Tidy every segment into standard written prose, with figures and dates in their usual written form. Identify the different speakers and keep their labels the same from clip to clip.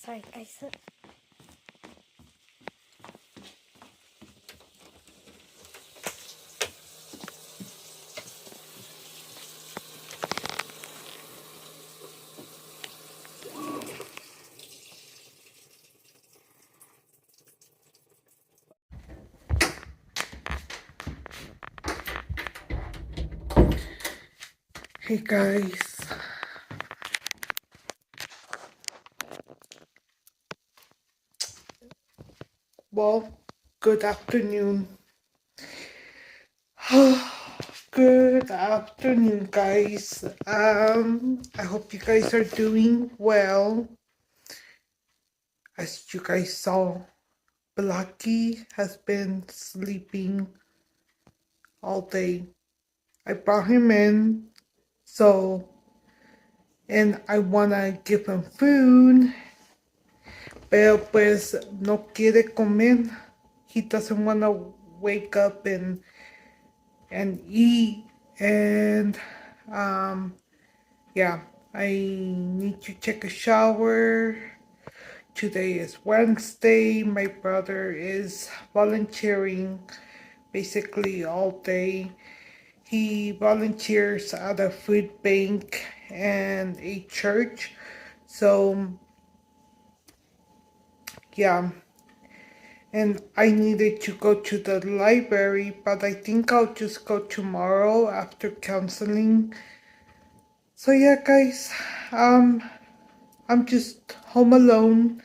Speaker 1: Sorry, guys.
Speaker 2: Hey guys, well, good afternoon. Good afternoon, guys. I hope you guys are doing well. As you guys saw, Blackie has been sleeping all day. I brought him in, and I wanna give him food, pero pues no quiere comer. He doesn't wanna wake up and eat, and yeah, I need to take a shower. Today is Wednesday. My brother is volunteering basically all day. He volunteers at a food bank and a church. So yeah, and I needed to go to the library, but I think I'll just go tomorrow after counseling. So yeah, guys, I'm just home alone.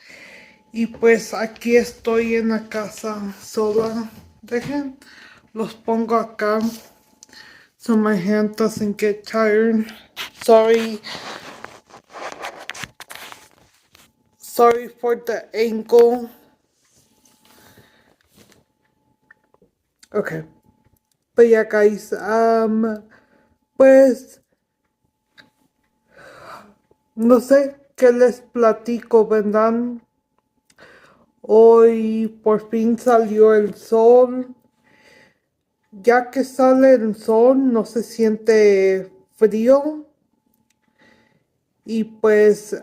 Speaker 2: Y pues aquí estoy en la casa sola. Dejen, los pongo acá so my hand doesn't get tired. Sorry for the angle. Okay. But yeah, guys, pues no sé qué les platico, ¿verdad? Hoy por fin salió el sol. Ya que sale el sol no se siente frío. Y pues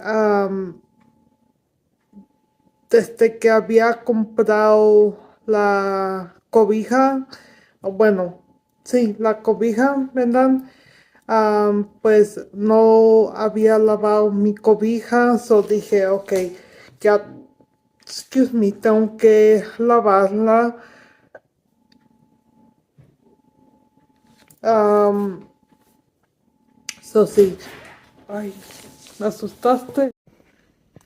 Speaker 2: desde que había comprado la cobija, bueno, sí, la cobija, ¿verdad? Pues no había lavado mi cobija, so dije, ok, ya, excuse me, tengo que lavarla. So sí, ay, me asustaste.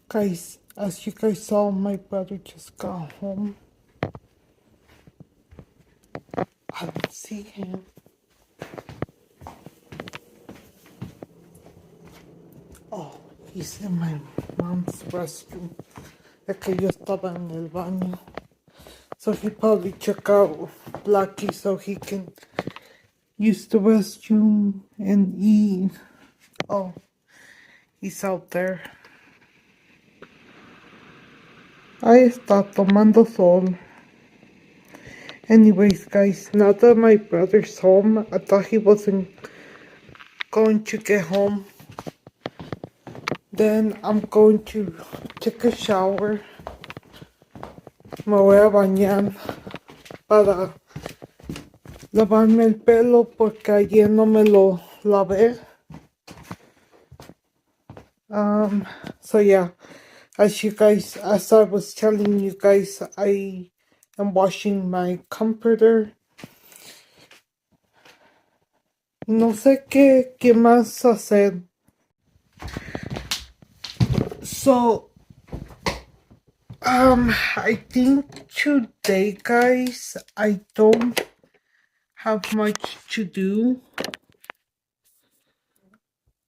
Speaker 2: Guys, as you guys saw, my brother just got home. I don't see him. Oh, he's in my mom's restroom. Es que yo estaba en el baño. So he probably took out Blackie so he can use the restroom and eat. Oh, he's out there. Ahí está tomando sol. Anyways, guys, now that my brother's home, I thought he wasn't going to get home. Then I'm going to take a shower. Me voy a bañar para lavarme el pelo porque ayer no me lo lavé. So yeah, as I was telling you guys, I am washing my comforter. No sé qué más hacer. So, I think today, guys, I don't have much to do.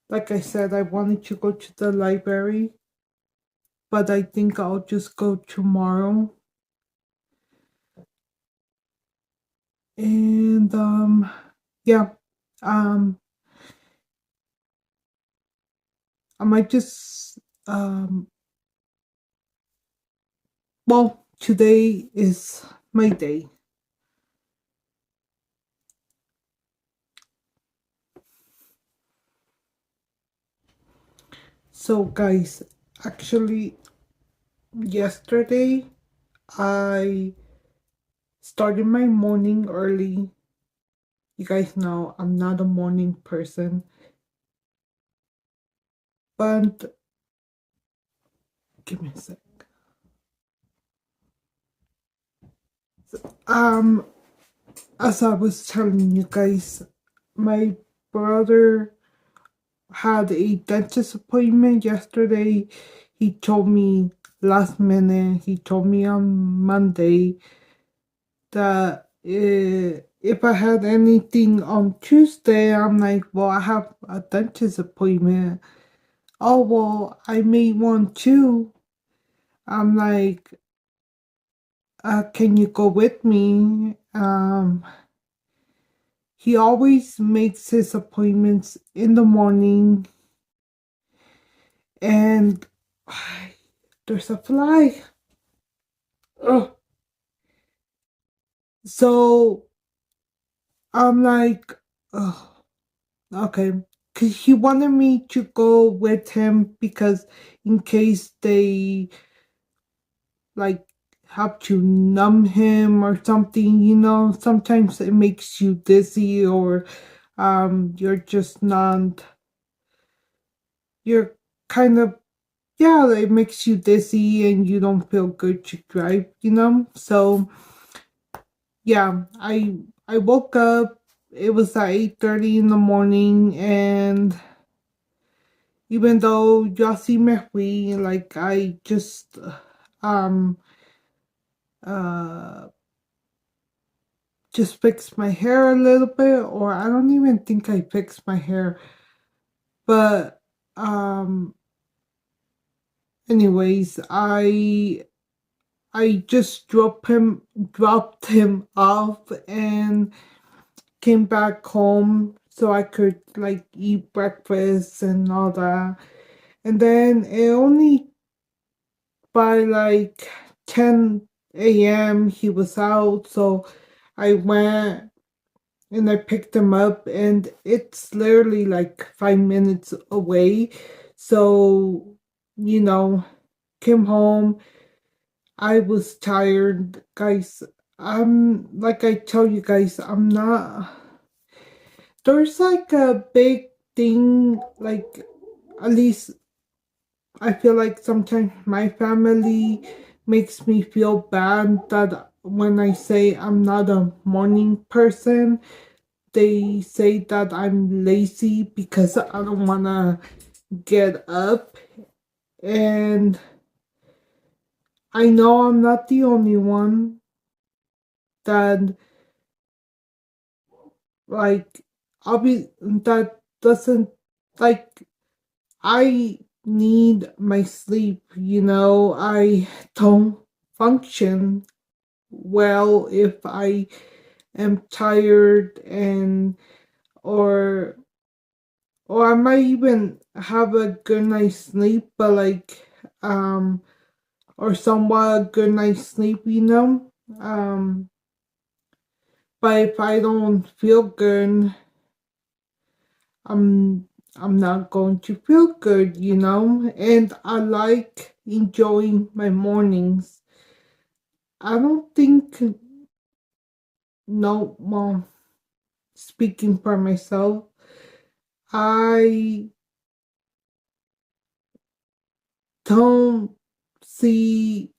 Speaker 2: Like I said, I wanted to go to the library, but I think I'll just go tomorrow. And, yeah, I might just, well, today is my day. So, guys, actually, Yesterday, I started my morning early. You guys know I'm not a morning person, but give me a sec. Um, as I was telling you guys, my brother had a dentist appointment yesterday. He told me last minute, he told me on Monday that if I had anything on Tuesday, I'm like, well, I have a dentist appointment. Oh, well, I made one too. I'm like, can you go with me? He always makes his appointments in the morning, and there's a fly. Ugh. So I'm like, ugh, okay. Because he wanted me to go with him because in case they like have to numb him or something, sometimes it makes you dizzy or you're just not, you're kind of, yeah, it makes you dizzy and you don't feel good to drive. So yeah, I woke up, it was at 8:30 in the morning, and even though y'all see me free, like I um uh just fixed my hair a little bit, or I don't even think I fixed my hair, but anyways, I just dropped him off and came back home so I could like eat breakfast and all that. And then it only by like 10 a.m. he was out, so I went and I picked him up, and it's literally like 5 minutes away. So, you know, came home. I was tired, guys. Like I tell you guys, I'm not. There's like a big thing, like at least I feel like sometimes my family makes me feel bad that when I say I'm not a morning person, they say that I'm lazy because I don't want to get up. And I know I'm not the only one that, like, that doesn't, like, I need my sleep. I don't function well if I am tired, and or or I might even have a good night's sleep, but like or somewhat good night's sleep. Um but if I don't feel good, I'm I'm not going to feel good. And I like enjoying my mornings. I don't think, no, well, speaking for myself, I don't see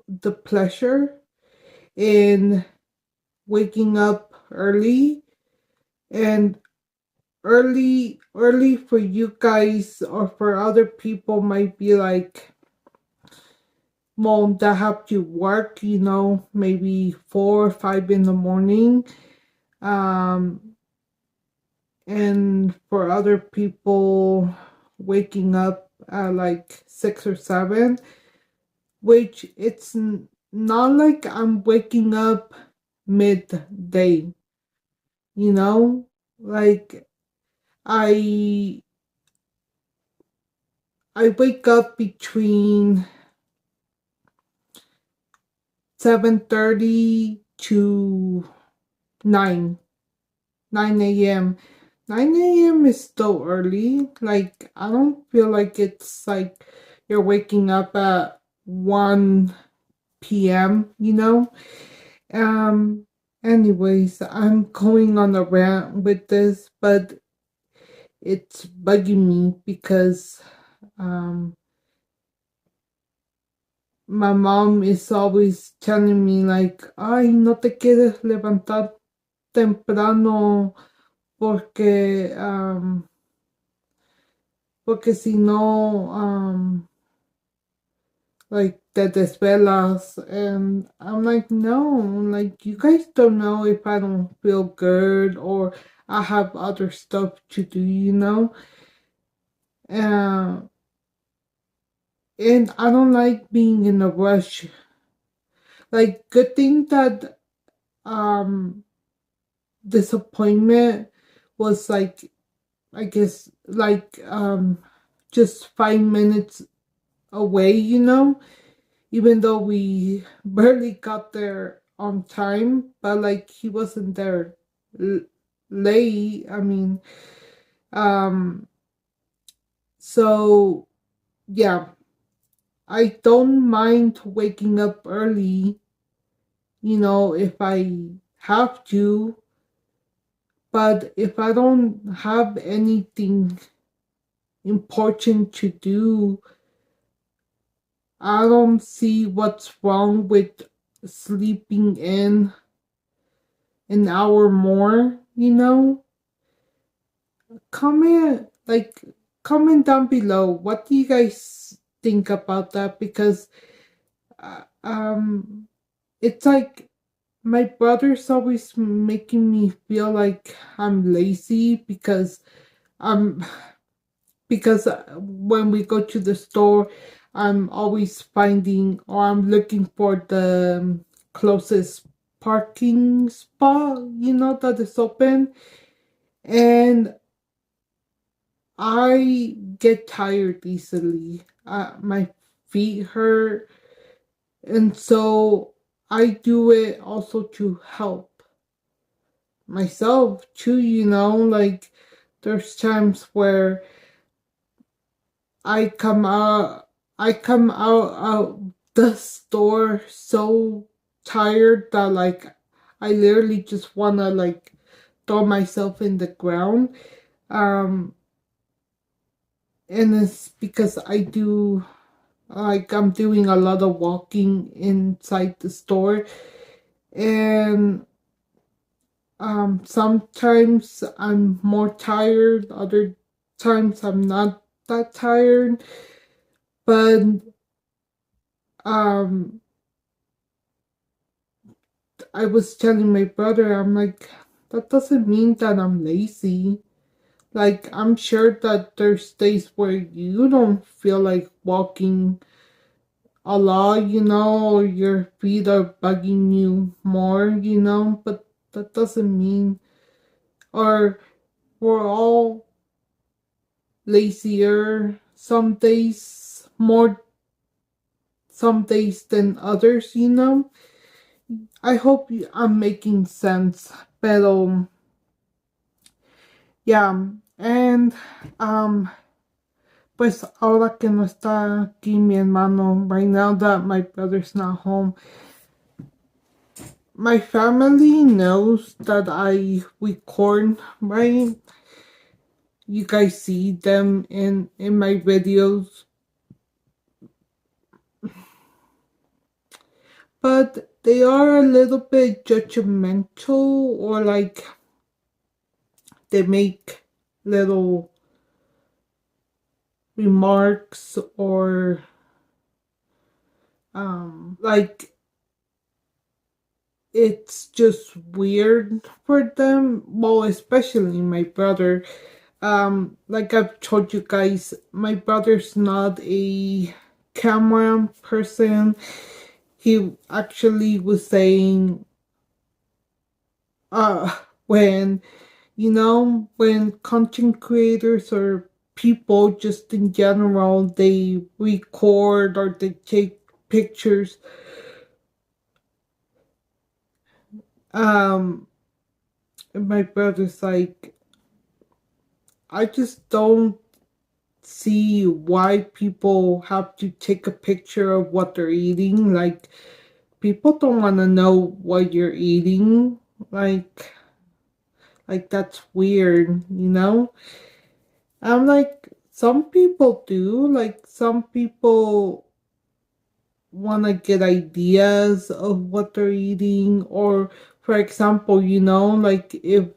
Speaker 2: the pleasure in waking up early. And early for you guys or for other people might be like, well, that have to work, maybe 4 or 5 in the morning. Um, and for other people, waking up at like 6 or 7, which it's not like I'm waking up midday, you know? Like I I wake up between 7:30 to 9 9 a.m. 9 a.m. is still early. Like I don't feel like it's like you're waking up at 1 p.m., you know? Um, Anyways, I'm going on a rant with this, but it's bugging me because um my mom is always telling me like, ay, no te quieres levantar temprano porque porque si no like te desvelas, and I'm like, no, like you guys don't know if I don't feel good or I have other stuff to do, you know? Uh, and I don't like being in a rush. Like, good thing that um disappointment was like, I guess, like just 5 minutes away, you know, even though we barely got there on time, but like he wasn't there late. I mean, um so yeah, I don't mind waking up early, you know, if I have to, but if I don't have anything important to do, I don't see what's wrong with sleeping in an hour more, you know? Comment, like, comment down below. What do you guys think about that? Because, it's like my brother's always making me feel like I'm lazy I'm because when we go to the store, I'm always finding or I'm looking for the closest parking spot, you know, that is open. And I get tired easily. My feet hurt. And so I do it also to help myself too, you know, like there's times where I come out out the store so tired that like I literally just wanna like throw myself in the ground. Um and it's because I'm doing a lot of walking inside the store, and sometimes I'm more tired, other times I'm not that tired, but um I was telling my brother, I'm like, that doesn't mean that I'm lazy. Like, I'm sure that there's days where you don't feel like walking a lot, you know, or your feet are bugging you more, you know, but that doesn't mean, or we're all lazier some days than others, you know. I hope I'm making sense, pero yeah, and um, pues ahora que no está aquí mi hermano, right now that my brother's not home, my family knows that I record, right? You guys see them in my videos, but they are a little bit judgmental, or like they make little remarks, or like it's just weird for them. Well, especially my brother. Like I've told you guys, my brother's not a camera person. He actually was saying, when, you know, when content creators or people just in general, they record or they take pictures, um, my brother's like, I just don't see why people have to take a picture of what they're eating. Like, people don't want to know what you're eating. Like that's weird, you know? I'm like, some people do. Like, some people want to get ideas of what they're eating, or for example, like if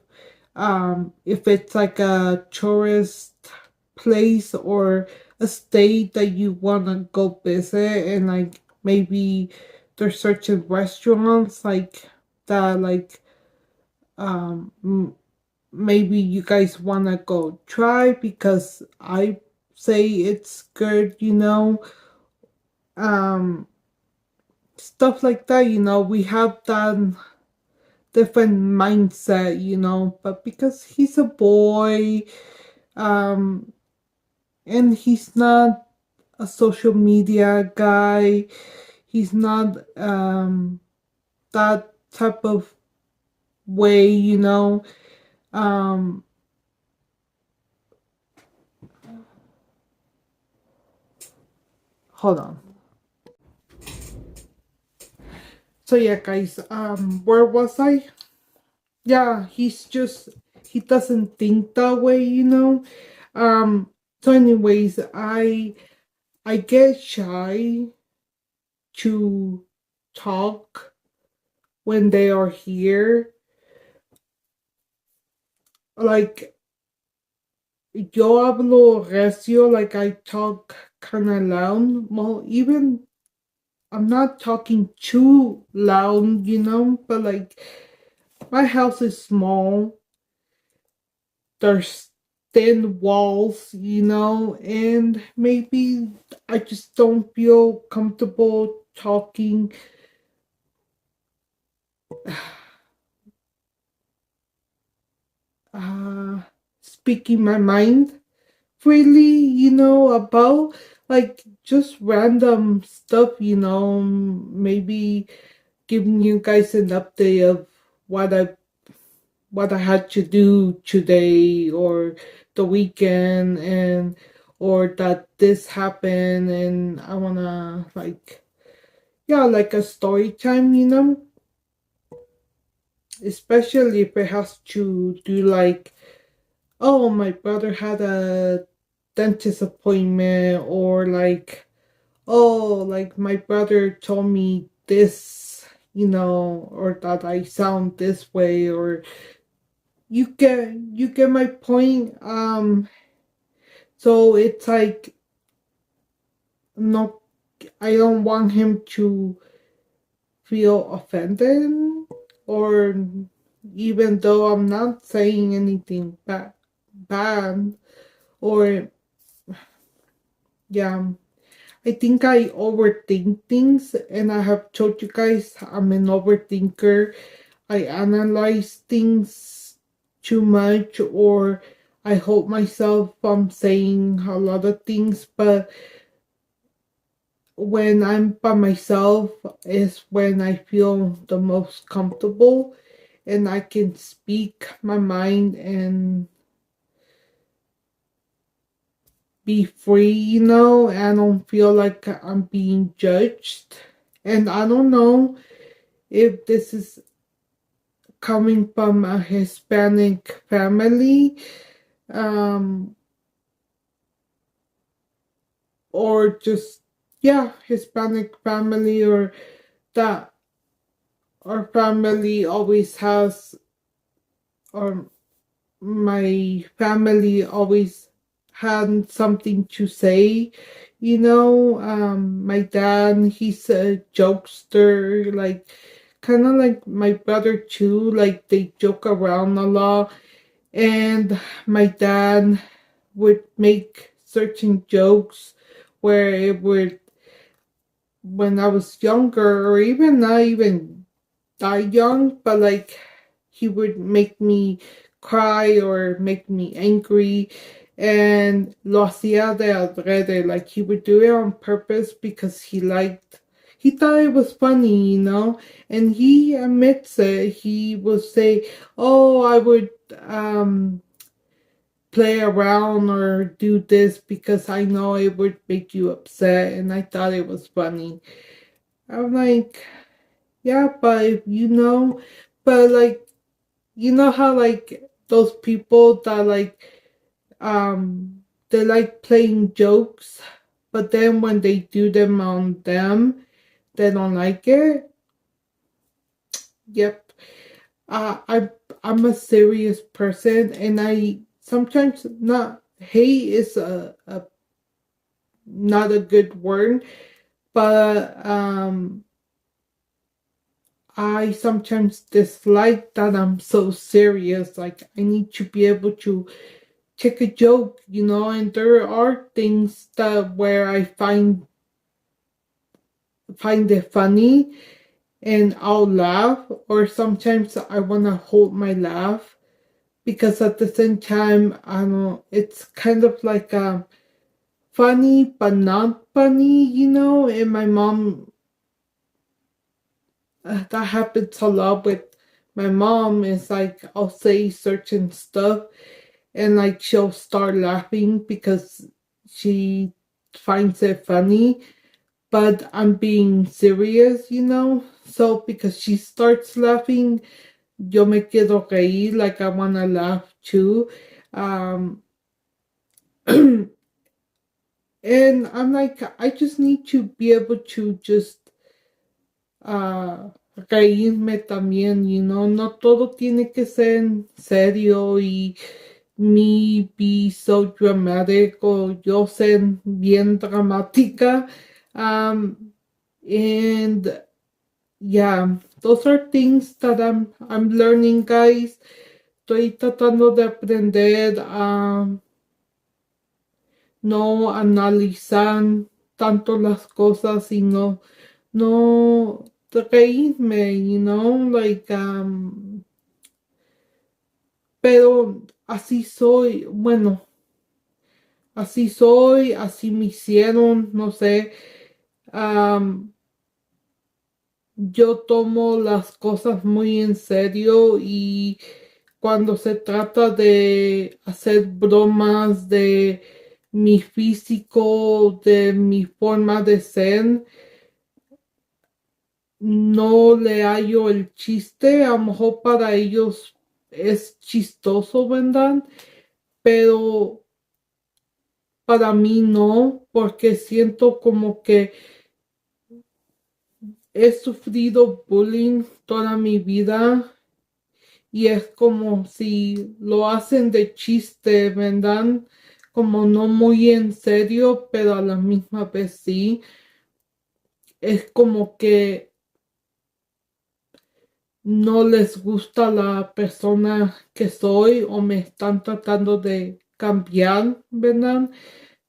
Speaker 2: it's like a tourist place or a state that you want to go visit, and like maybe there's certain restaurants like that, like maybe you guys want to go try because I say it's good, um stuff like that. We have that different mindset, but because he's a boy, um and he's not a social media guy, he's not that type of way, um hold on. So yeah, guys, where was I? Yeah, he doesn't think that way, so anyways, I get shy to talk when they are here. Like, yo hablo recio, like I talk kind of loud. Well, even I'm not talking too loud, but like my house is small. There's thin walls, and maybe I just don't feel comfortable talking uh speaking my mind freely, about like just random stuff, maybe giving you guys an update of what I what I had to do today or the weekend, and or that this happened, and I wanna like, yeah, like a story time, especially if it has to do like, oh, my brother had a dentist appointment, or like, oh, like my brother told me this, or that I sound this way, or you get my point. So it's like, no, I don't want him to feel offended, or even though I'm not saying anything bad, or yeah, I think I overthink things, and I have told you guys I'm an overthinker. I analyze things too much, or I hold myself from saying a lot of things, but when I'm by myself is when I feel the most comfortable, and I can speak my mind and be free, I don't feel like I'm being judged. And I don't know if this is coming from a Hispanic family, um, or just, yeah, Hispanic family, or that our family always has, or my family always had something to say. My dad, he's a jokester, like kind of like my brother too, like they joke around a lot. And my dad would make certain jokes where it would, when I was younger, or even not even that young, but like he would make me cry or make me angry, and lo hacía de adrede, like he would do it on purpose because he thought it was funny, and he admits it. He will say, oh, I would play around or do this because I know it would make you upset, and I thought it was funny. I'm like, yeah, but if but like, you know how like those people that like, they like playing jokes, but then when they do them on them, they don't like it. Yep. Uh, I I'm a serious person, and I sometimes not hate is a not a good word, but I sometimes dislike that I'm so serious. Like I need to be able to take a joke, and there are things that where I find it funny and I'll laugh, or sometimes I wanna hold my laugh because at the same time I don't know, it's kind of like funny but not funny, and my mom, that happens a lot with my mom. Is like I'll say certain stuff and like she'll start laughing because she finds it funny, but I'm being serious, so because she starts laughing, yo me quedo reír, like I wanna laugh too. um and I'm like, I just need to be able to just reírme también, no todo tiene que ser en serio y me be so dramatic or yo ser bien dramática. And yeah, those are things that I'm learning, guys. Estoy tratando de aprender a no analizar tanto las cosas y no reírme, like, pero así soy, bueno, así soy, así me hicieron, no sé. um, yo tomo las cosas muy en serio, y cuando se trata de hacer bromas de mi físico, de mi forma de ser, no le hallo el chiste. A lo mejor para ellos es chistoso, ¿verdad? Pero para mí no, porque siento como que he sufrido bullying toda mi vida, y es como si lo hacen de chiste, ¿verdad? Como no muy en serio, pero a la misma vez sí. Es como que no les gusta la persona que soy, o me están tratando de cambiar, ¿verdad?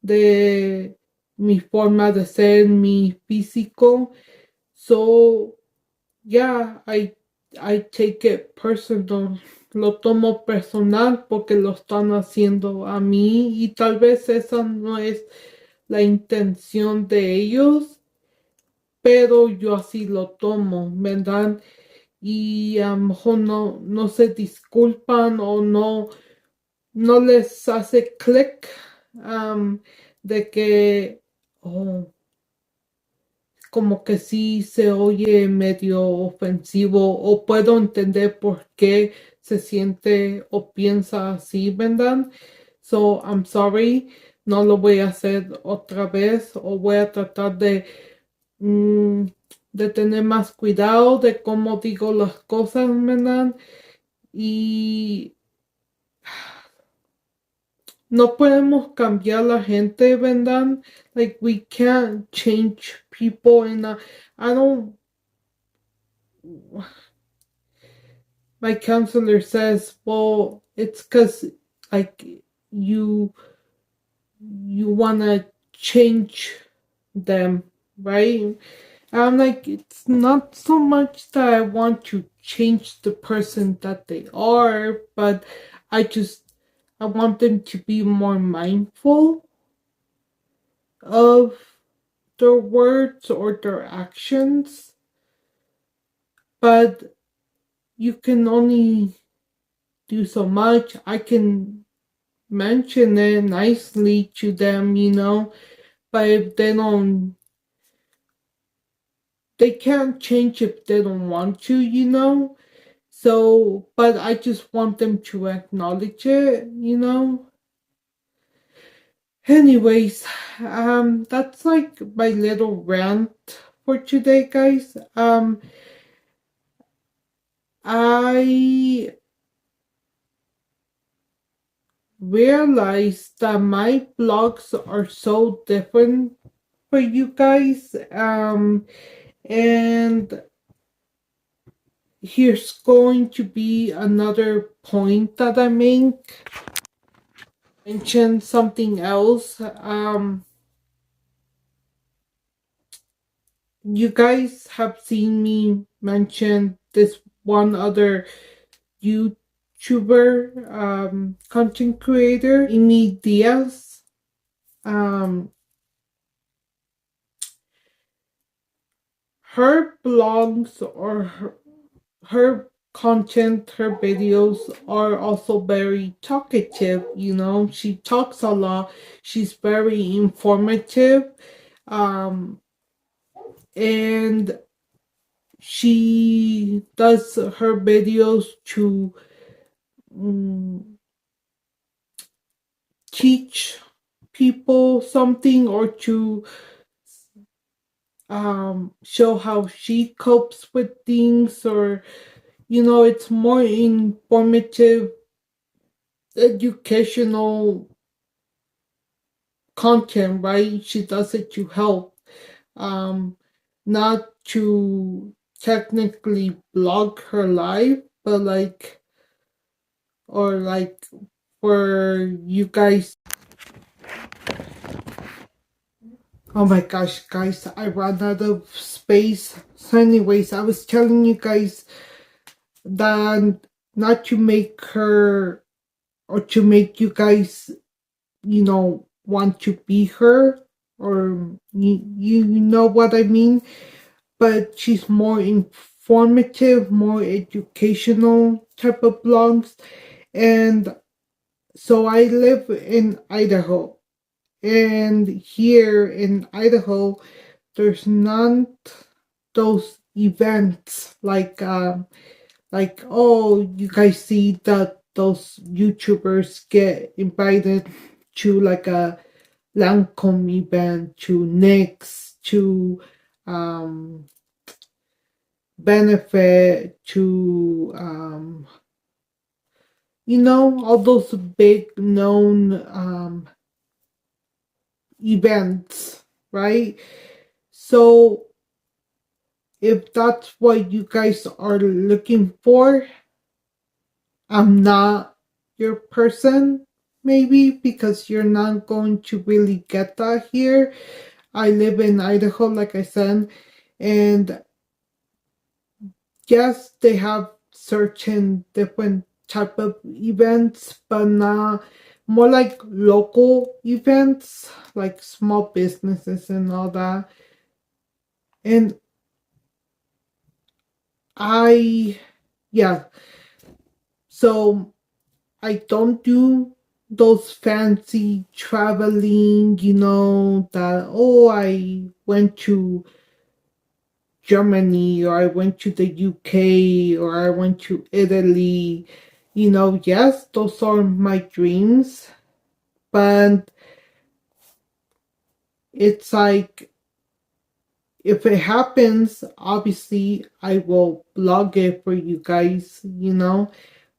Speaker 2: De mi forma de ser, mi físico. So, yeah, I take it personal. Lo tomo personal porque lo están haciendo a mí, y tal vez esa no es la intención de ellos, pero yo así lo tomo, ¿verdad? Y a lo mejor no se disculpan, o no les hace clic, de que, oh, como que sí se oye medio ofensivo, o puedo entender por qué se siente o piensa así, ¿verdad? So, I'm sorry, no lo voy a hacer otra vez, o voy a tratar mm, de tener más cuidado de cómo digo las cosas, ¿verdad? Y no podemos cambiar la gente, ¿verdad? Like, we can't change people, and I don't. My counselor says, well, it's because like you you wanna change them, right? I'm like, it's not so much that I want to change the person that they are, but I want them to be more mindful of their words or their actions. But you can only do so much. I can mention it nicely to them, you know, but if they don't, they can't change if they don't want to, you know. So, but I just want them to acknowledge it, you know. Anyways, that's like my little rant for today, guys. I realized that my blogs are so different for you guys. And here's going to be another point that I make. Mention something else. You guys have seen me mention this one other YouTuber, content creator, Amy Diaz. Her blogs or her content, her videos are also very talkative, you know. She talks a lot. She's very informative. And she does her videos to teach people something or to show how she copes with things, or you know, it's more informative, educational content, right? She does it to help, not to technically blog her life, but like, or like for you guys. Oh my gosh, guys, I ran out of space. So anyways, I was telling you guys that not to make her, or to make you guys, you know, want to be her, or you know what I mean. But she's more informative, more educational type of blogs. And so I live in Idaho. And here in Idaho, there's none those events like, oh, you guys see that those YouTubers get invited to like a Lancome event, to Nix, to Benefit, to you know, all those big known events, right? So if that's what you guys are looking for, I'm not your person, maybe, because you're not going to really get that here. I live in Idaho, like I said, and yes, they have certain different type of events, but not more like local events, like small businesses and all that. And I, yeah, so I don't do those fancy traveling, you know, that, oh, I went to Germany, or I went to the UK, or I went to Italy. You know, yes, those are my dreams, but it's like, if it happens, obviously I will blog it for you guys, you know,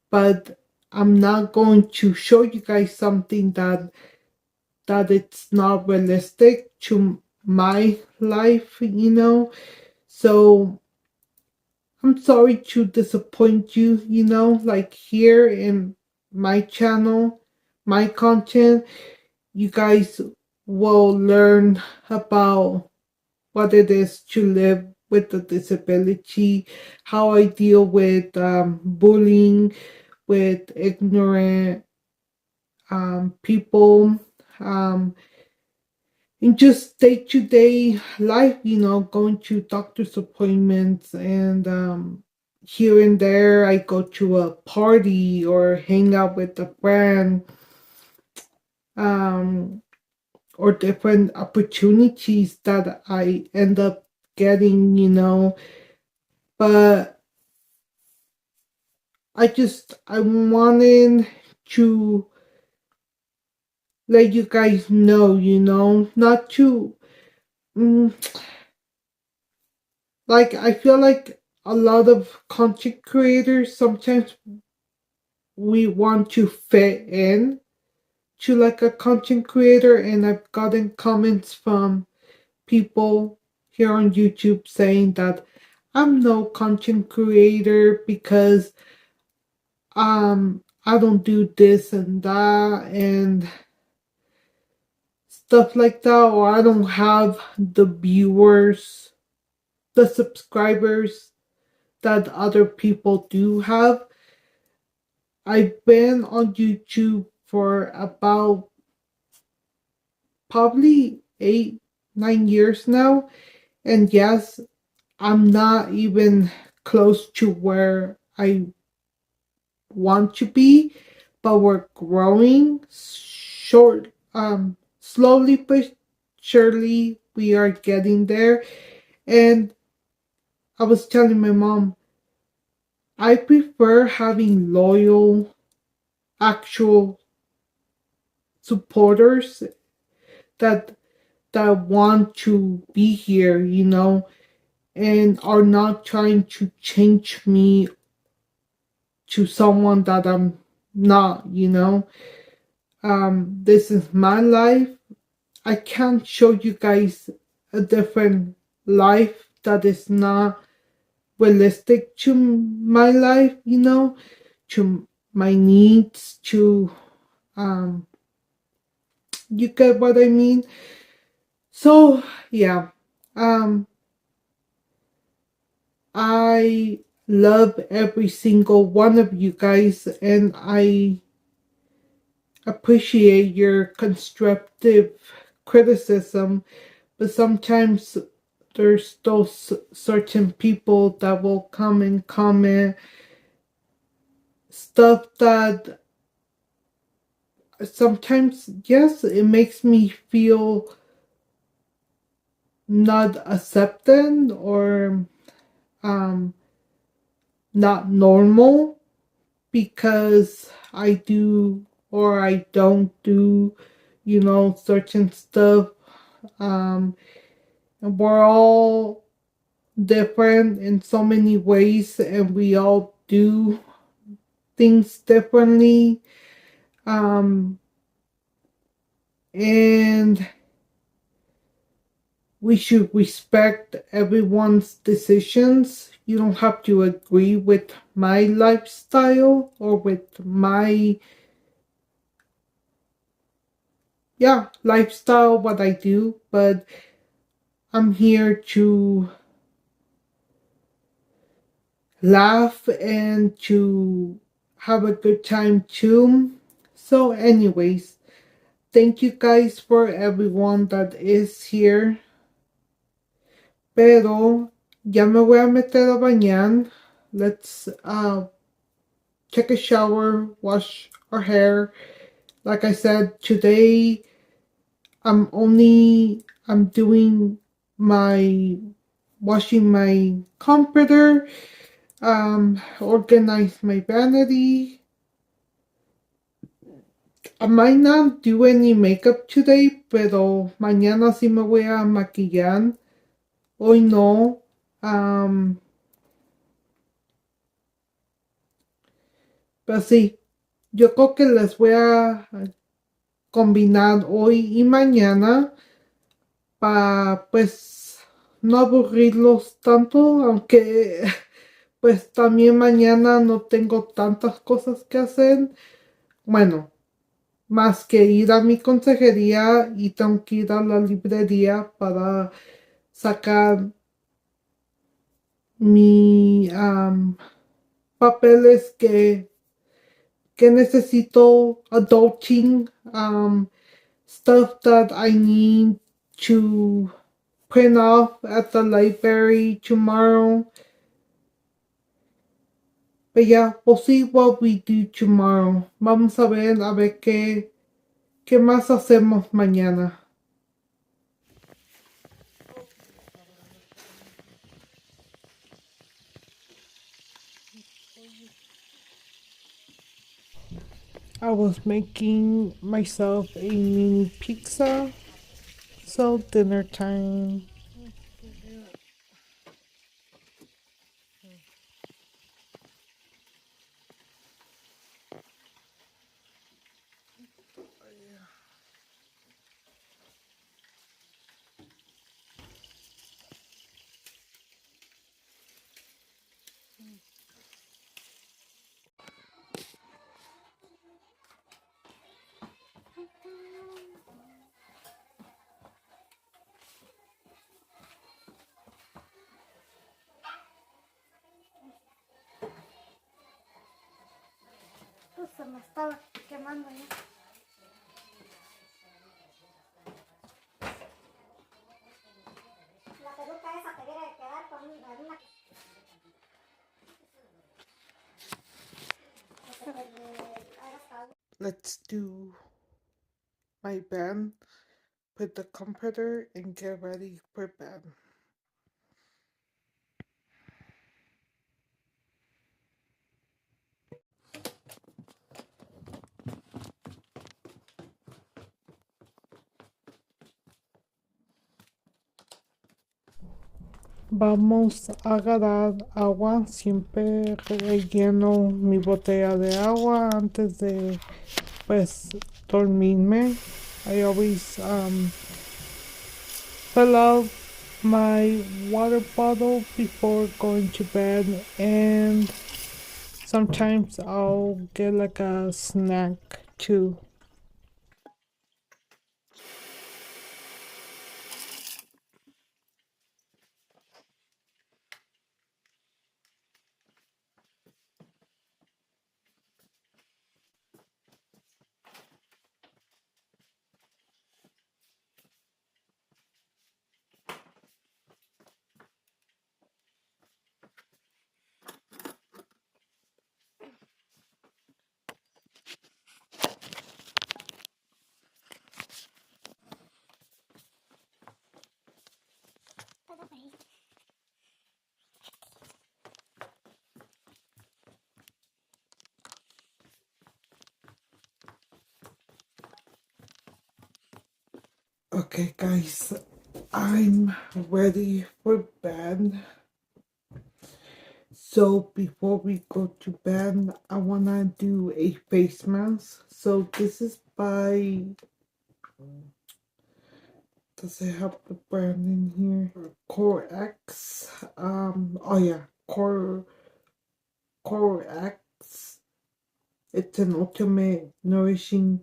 Speaker 2: but I'm not going to show you guys something that it's not realistic to my life, you know. So I'm sorry to disappoint you, you know, like here in my channel, my content, you guys will learn about what it is to live with a disability, how I deal with bullying, with ignorant people, in just day-to-day life, you know, going to doctor's appointments, and here and there I go to a party or hang out with a friend. or different opportunities that I end up getting, but I wanted to let you guys know, not to, mm, like, I feel like a lot of content creators, sometimes we want to fit in to like a content creator, and I've gotten comments from people here on YouTube saying that I'm no content creator because I don't do this and that and stuff like that, or I don't have the viewers, the subscribers that other people do have. I've been on YouTube for about probably 8, 9 years now, and yes, I'm not even close to where I want to be, but we're growing slowly but surely we are getting there. And I was telling my mom, I prefer having loyal, actual supporters that want to be here, and are not trying to change me to someone that I'm not, This is my life. I can't show you guys a different life that is not realistic to my life, to my needs, to you get what I mean? So yeah. Um I love every single one of you guys, and I appreciate your constructive criticism, but sometimes there's those certain people that will come and comment stuff that sometimes, yes, it makes me feel not accepted or um not normal because I do or I don't do, certain stuff. And we're all different in so many ways, and we all do things differently. Um, and we should respect everyone's decisions. You don't have to agree with my lifestyle or with my, lifestyle, what I do, but I'm here to laugh and to have a good time too. So, anyways, thank you guys for everyone that is here. Pero ya me voy a meter a bañar. Let's take a shower, wash our hair. Like I said, today I'm doing my washing my comforter, organize my vanity. I might not do any makeup today, pero mañana sí me voy a maquillar. Hoy no. Pero sí, yo creo que les voy a combinar hoy y mañana para pues no aburrirlos tanto, aunque pues también mañana no tengo tantas cosas que hacer. Bueno, más que ir a mi consejería y tengo que ir a la librería para sacar mi papeles que necesito, adulting, stuff that I need to print off at the library tomorrow. But yeah, we'll see what we do tomorrow. Vamos a ver ¿Qué más hacemos mañana? I was making myself a mini pizza. So dinner time.
Speaker 1: Se me estaba quemando ya. La peluca esa te viene a quedar con una...
Speaker 2: Let's do my bed, put the comforter, and get ready for bed. Vamos a agarrar agua. Siempre relleno mi botella de agua antes de, pues, dormirme. I always fill out my water bottle before going to bed, and sometimes I'll get like a snack too. Okay, guys, I'm ready for bed. So before we go to bed, I wanna do a face mask. So this is by, does it have the brand in here? Core X. Oh yeah, Core X. It's an ultimate nourishing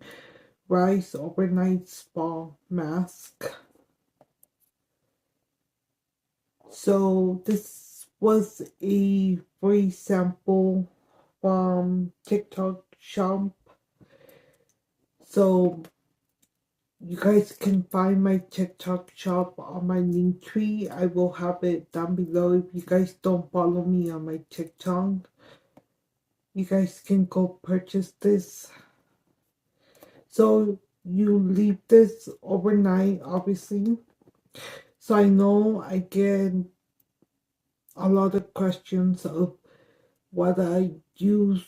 Speaker 2: rice overnight spa mask. So this was a free sample from TikTok shop. So you guys can find my TikTok shop on my link tree. I will have it down below. If you guys don't follow me on my TikTok, you guys can go purchase this. So you leave this overnight, obviously. So I know I get a lot of questions of what I use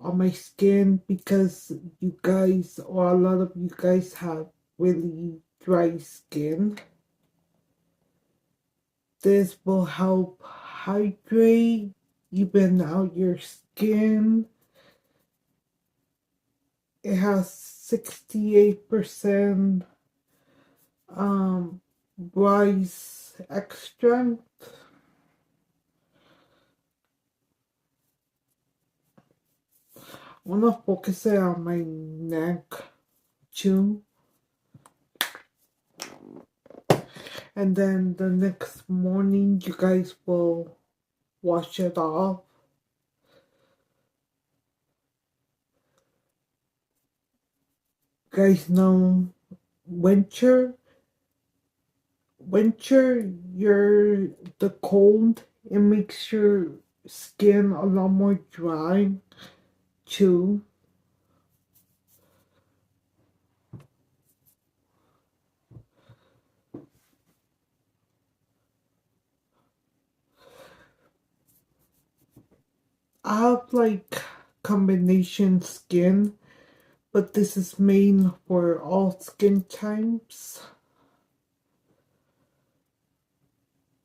Speaker 2: on my skin, because you guys, or a lot of you guys, have really dry skin. This will help hydrate, even out your skin. It has 68% rice extract. I'm gonna focus it on my neck too. And then the next morning, you guys will wash it off. You guys know winter, the cold, it makes your skin a lot more dry too. I have like combination skin, but this is made for all skin types.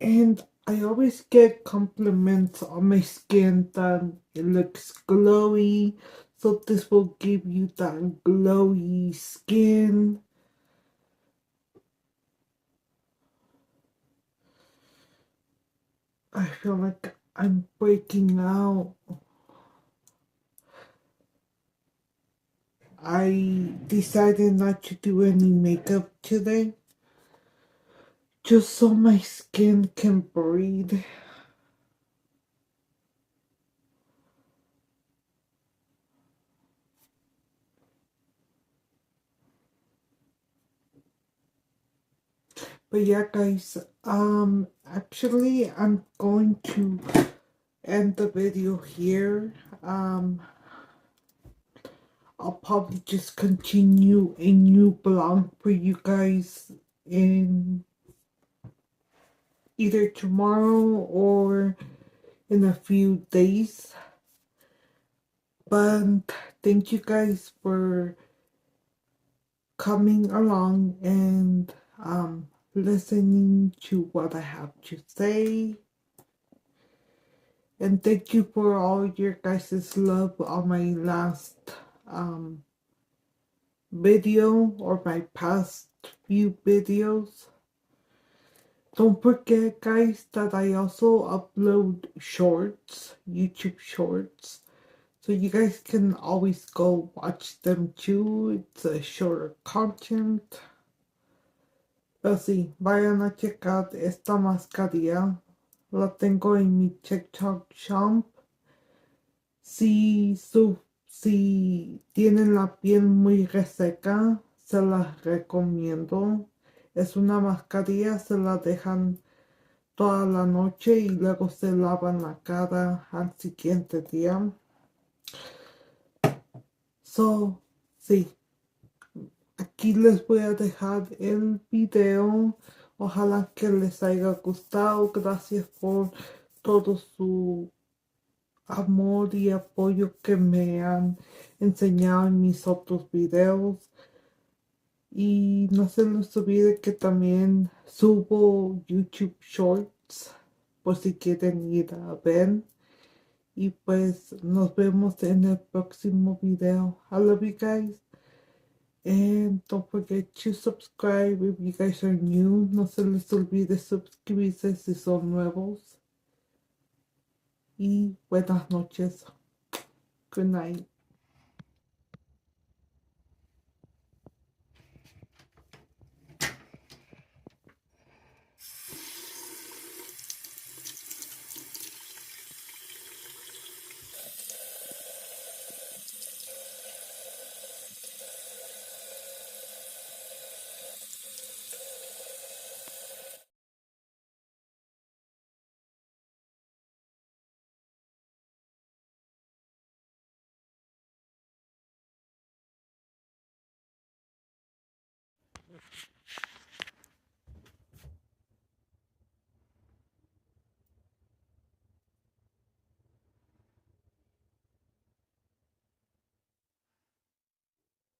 Speaker 2: And I always get compliments on my skin that it looks glowy. So this will give you that glowy skin. I feel like I'm breaking out. I decided not to do any makeup today, just so my skin can breathe. But yeah, guys, actually, I'm going to end the video here. I'll probably just continue a new blog for you guys in either tomorrow or in a few days. But thank you guys for coming along and listening to what I have to say. And thank you for all your guys' love on my last video or my past few videos. Don't forget, guys, that I also upload shorts, YouTube shorts. So you guys can always go watch them too. It's a shorter content. Pero sí, vayan a checar esta mascarilla. La tengo en mi TikTok shop. Si tienen la piel muy reseca, se las recomiendo. Es una mascarilla, se la dejan toda la noche y luego se lavan la cara al siguiente día. So, sí, aquí les voy a dejar el video. Ojalá que les haya gustado. Gracias por todo su amor y apoyo que me han enseñado en mis otros videos. Y no se les olvide que también subo YouTube Shorts por si quieren ir a ver. Y pues nos vemos en el próximo video. I love you guys. And don't forget to subscribe if you guys are new. No se les olvide suscribirse si son nuevos. Y buenas noches. Good night.